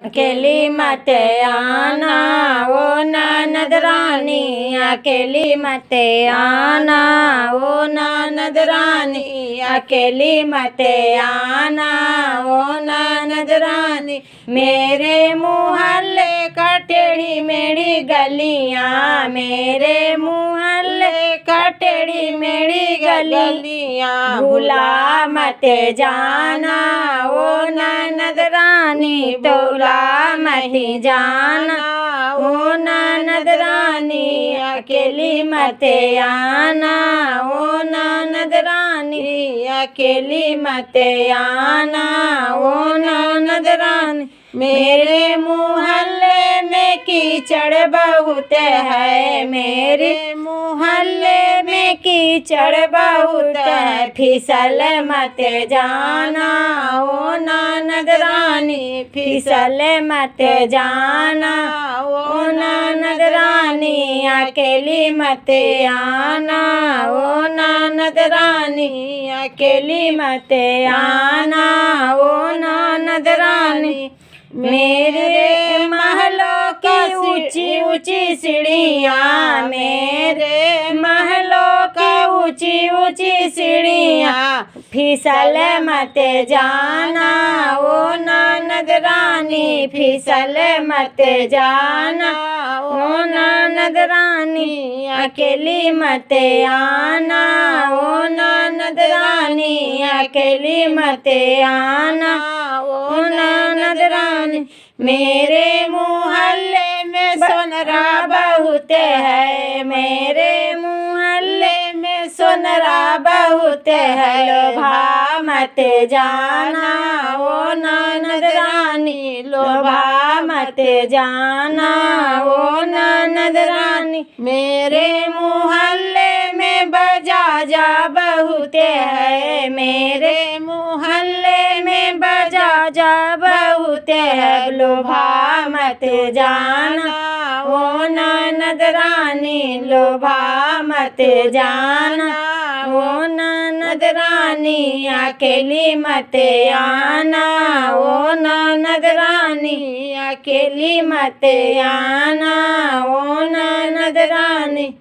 अकेली मत आना ओ ननद रानी, अकेली मत आना ओ ननद रानी, अकेली मत आना ओ ननद रानी। मेरे मुहल्ले का टेढ़ी मेढ़ी गलियां, मेरे मुहल्ले का टेढ़ी मेढ़ी गलियां, भूला मत जाना ओ ननद रानी, तोला मत जाना ओ ननद रानी, अकेली मत आना ओ ननद रानी, अकेली मत आना ओ ननद रानी। मेरे मुहल्ले में कीचड़ बहुत है, मेरे मुहल्ले में कीचड़ बहुत है, फिसल मत जाना ओ ननद रानी, फिसल मत जाना ओ ननद रानी, अकेली मत आना ओ ननद रानी, अकेली मत आना ओ ननद रानी। मेरे महलों की ऊंची ऊंची सीढ़ियाँ, मेरे महलों की ऊंची ऊंची सीढ़ियाँ, फिसल मत जाना ओ ननद रानी, फिसल मत जाना ओ ननद रानी, अकेली मत आना ओ ननद रानी, अकेली मत आना ओ ननद रानी। मेरे मुहल्ले में सोनरा बहुत है, मेरे मुहल्ले में सोनरा बहुत है, लोभा मत जाना ओ ननद रानी, लोभा मत जाना ओ ननद रानी। मेरे मुहल्ले में बजाजा बहुत है, मेरे मुहल्ले में बजाजा बहुत है, लोभा मत जाना ओ ननद रानी, लोभा मत जाना ओ ननद रानी, अकेली मत आना ओ ननद रानी, अकेली मत आना ओ ननद रानी।